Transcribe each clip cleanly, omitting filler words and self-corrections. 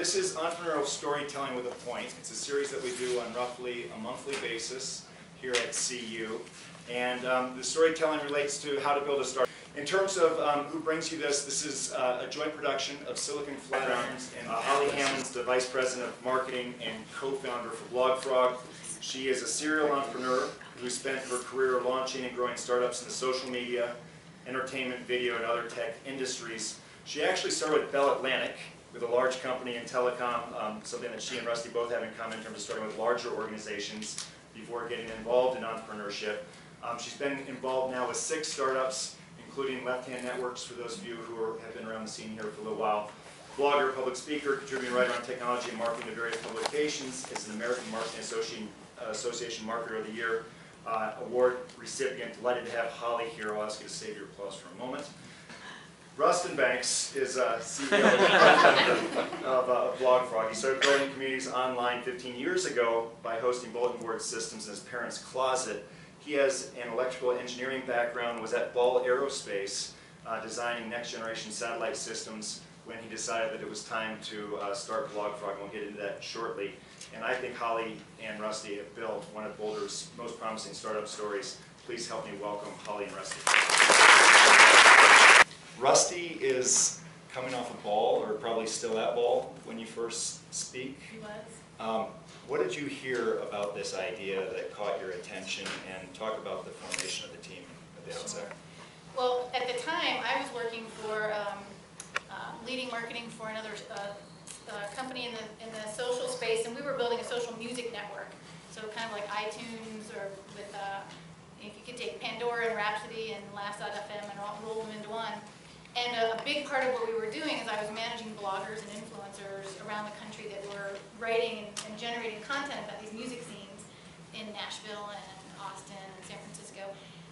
This is Entrepreneurial Storytelling with a Point. It's a series that we do on roughly a monthly basis here at CU. And the storytelling relates to how to build a startup. In terms of who brings you this, this is a joint production of Silicon Flatirons and Holly Hammond's the Vice President of Marketing and co-founder for BlogFrog. She is a serial entrepreneur who spent her career launching and growing startups in the social media, entertainment, video, and other tech industries. She actually started with Bell Atlantic, with a large company in telecom, something that she and Rusty both have in common in terms of starting with larger organizations before getting involved in entrepreneurship. She's been involved now with 6 startups, including Left Hand Networks, for those of you who have been around the scene here for a little while. Blogger, public speaker, contributing writer on technology and marketing to various publications, is an American Marketing Association Marketer of the Year award recipient. Delighted to have Holly here. I'll ask you to save your applause for a moment. Rustin Banks is CEO of BlogFrog. He started building communities online 15 years ago by hosting bulletin board systems in his parents' closet. He has an electrical engineering background, was at Ball Aerospace designing next-generation satellite systems when he decided that it was time to start BlogFrog, and we'll get into that shortly. And I think Holly and Rusty have built one of Boulder's most promising startup stories. Please help me welcome Holly and Rusty. Rusty is coming off of Ball, or probably still at Ball when you first speak. He was. What did you hear about this idea that caught your attention, and talk about the formation of the team at the outset? Well, at the time, I was working for leading marketing for another company in the social space, and we were building a social music network. So kind of like iTunes, or with if you could take Pandora and Rhapsody and Last.fm and roll them into one. And a big part of what we were doing is I was managing bloggers and influencers around the country that were writing and generating content about these music scenes in Nashville and Austin and San Francisco.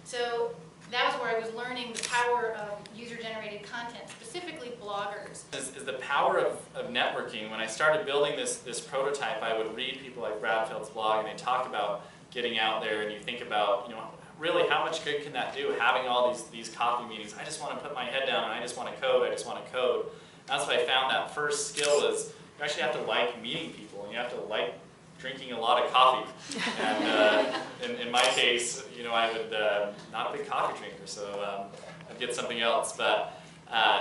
So that was where I was learning the power of user-generated content, specifically bloggers. Is the power of networking. When I started building this prototype, I would read people like Brad Feld's blog, and they talk about getting out there, and you think about, really, how much good can that do, having all these coffee meetings? I just want to put my head down and I just want to code, That's what I found. That first skill is you actually have to like meeting people, and you have to like drinking a lot of coffee. And in my case, I would, not a big coffee drinker, so I'd get something else. But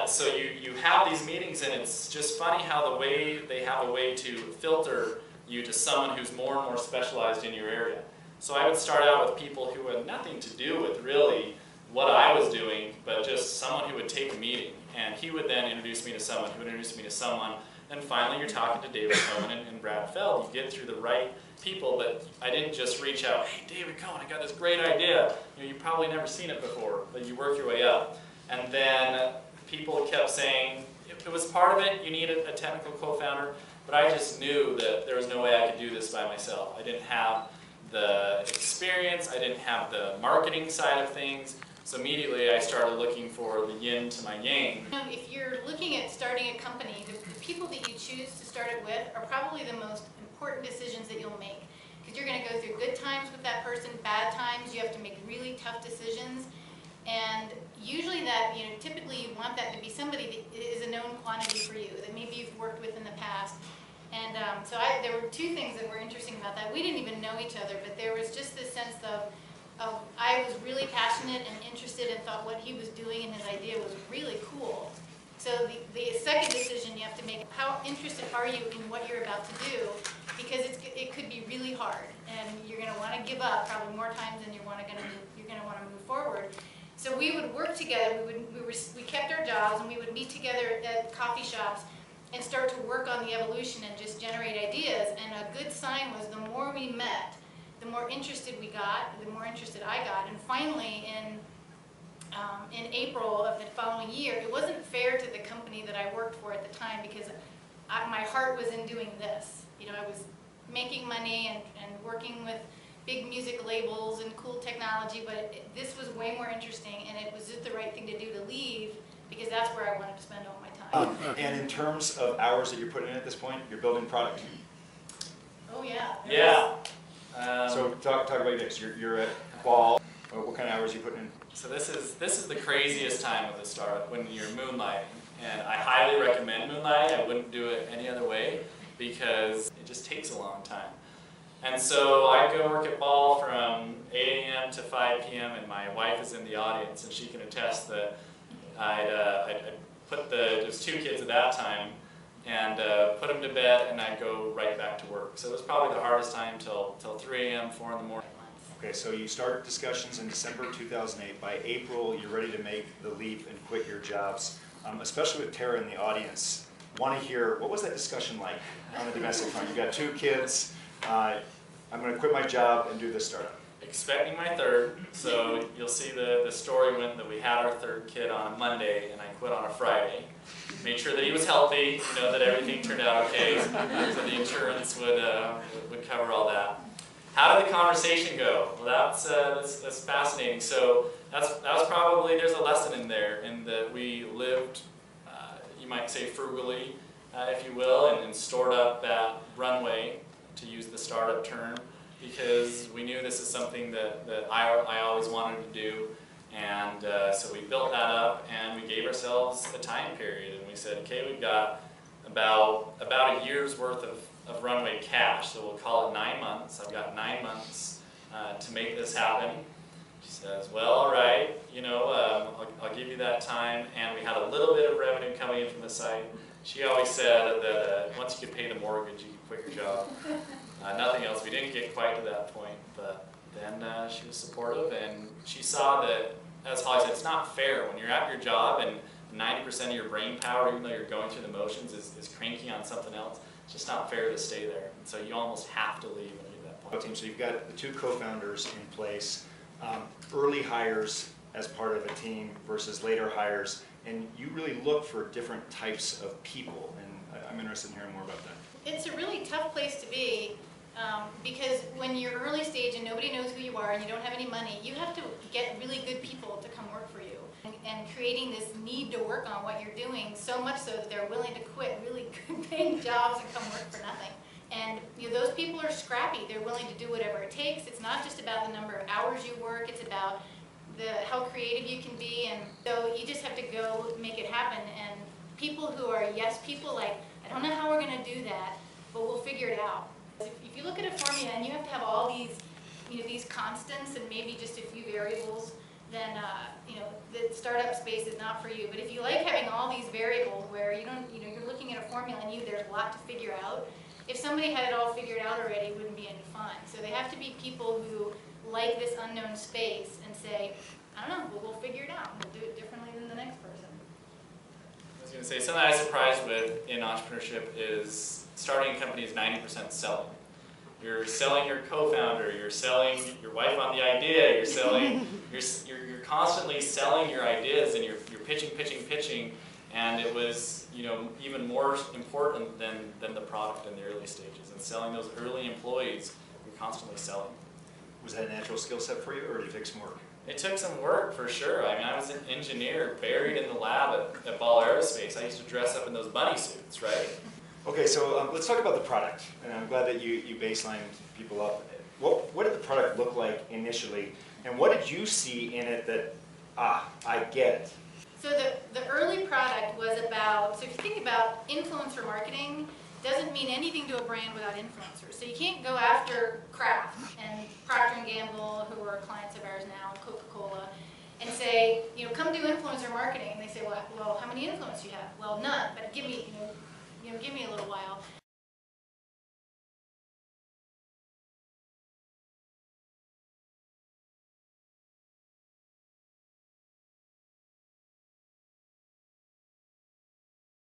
so you have these meetings, and it's just funny how they have a way to filter you to someone who's more and more specialized in your area. So I would start out with people who had nothing to do with really what I was doing, but just someone who would take a meeting. And he would then introduce me to someone who would introduce me to someone. And finally, you're talking to David Cohen and Brad Feld. You get through the right people, but I didn't just reach out, hey, David Cohen, I got this great idea. You've probably never seen it before, but you work your way up. And then people kept saying, it was part of it, you needed a technical co-founder, but I just knew that there was no way I could do this by myself. I didn't have the experience, I didn't have the marketing side of things, so immediately I started looking for the yin to my yang. If you're looking at starting a company, the people that you choose to start it with are probably the most important decisions that you'll make, because you're going to go through good times with that person, bad times, you have to make really tough decisions, and usually that, typically you want that to be somebody that is a known quantity for you, that maybe you've worked with in the past. And so there were 2 things that were interesting about that. We didn't even know each other, but there was just this sense of I was really passionate and interested, and thought what he was doing and his idea was really cool. So the second decision you have to make, how interested are you in what you're about to do? Because it could be really hard, and you're going to want to give up probably more times than you're going to want to move forward. So we would work together. We kept our jobs, and we would meet together at coffee shops and start to work on the evolution and just generate ideas. And a good sign was the more we met, the more interested we got, the more interested I got. And finally, in April of the following year, it wasn't fair to the company that I worked for at the time, because my heart was in doing this. I was making money and working with big music labels and cool technology, but this was way more interesting, and it was just the right thing to do to leave, because that's where I wanted to spend all my time. And in terms of hours that you're putting in at this point, you're building product. Oh yeah. Yeah. So talk about your mix. You're at Ball. What kind of hours are you putting in? So this is the craziest time of the startup, when you're moonlighting. And I highly recommend moonlighting. I wouldn't do it any other way because it just takes a long time. And so I'd go work at Ball from 8 a.m. to 5 p.m. and my wife is in the audience and she can attest that I'd put there's 2 kids at that time, and put them to bed and I'd go right back to work. So it was probably the hardest time till 3 a.m., 4 in the morning. Okay, so you start discussions in December 2008. By April, you're ready to make the leap and quit your jobs, especially with Tara in the audience. Want to hear, what was that discussion like on the domestic front? You've got 2 kids. I'm going to quit my job and do this startup. Expecting my 3rd, so you'll see the story went that we had our 3rd kid on a Monday and I quit on a Friday. Made sure that he was healthy, that everything turned out okay, so the insurance would cover all that. How did the conversation go? Well, that's fascinating. So that was probably, there's a lesson in there in that we lived, you might say frugally, if you will, and stored up that runway, to use the startup term, because we knew this is something that I always wanted to do. And so we built that up and we gave ourselves a time period and we said, okay, we've got about a year's worth of runway cash, so we'll call it 9 months. I've got 9 months to make this happen. She says, well, all right, I'll give you that time. And we had a little bit of revenue coming in from the site. She always said that once you could pay the mortgage, you could quit your job. Nothing else. We didn't get quite to that point, but then she was supportive and she saw that, as Holly said, it's not fair when you're at your job and 90% of your brain power, even though you're going through the motions, is cranking on something else. It's just not fair to stay there. And so you almost have to leave when you're at that point. So you've got the 2 co-founders in place, early hires as part of a team versus later hires, and you really look for different types of people, and I'm interested in hearing more about that. It's a really tough place to be because when you're early stage and nobody knows who you are and you don't have any money, you have to get really good people to come work for you. And creating this need to work on what you're doing, so much so that they're willing to quit really good paying jobs and come work for nothing. And those people are scrappy. They're willing to do whatever it takes. It's not just about the number of hours you work, it's about how creative you can be. And so you just have to go make it happen. And people who are yes people, like, I don't know how we're going to do that, but we'll figure it out. If you look at a formula and you have to have all these, these constants and maybe just a few variables, then the startup space is not for you. But if you like having all these variables where you're looking at a formula and there's a lot to figure out, if somebody had it all figured out already, it wouldn't be any fun. So they have to be people who like this unknown space and say, I don't know, but we'll figure it out. We'll do it differently than the next person. I was going to say, something I was surprised with in entrepreneurship is starting a company is 90% selling. You're selling your co-founder, you're selling your wife on the idea, you're selling, you're constantly selling your ideas and you're pitching, and it was, even more important than the product in the early stages. And selling those early employees, you're constantly selling. Was that a natural skill set for you, or did it take some work? It took some work for sure. I mean, I was an engineer buried in the lab at Ball Aerospace. I used to dress up in those bunny suits, right? Okay, so let's talk about the product. And I'm glad that you baselined people up. What did the product look like initially, and what did you see in it that, I get it? So the early product was about, so if you think about influencer marketing, doesn't mean anything to a brand without influencers. So you can't go after Kraft and Procter & Gamble, who are clients of ours now, Coca-Cola, and say, come do influencer marketing. And they say, well, how many influencers do you have? Well, none, but give me a little while.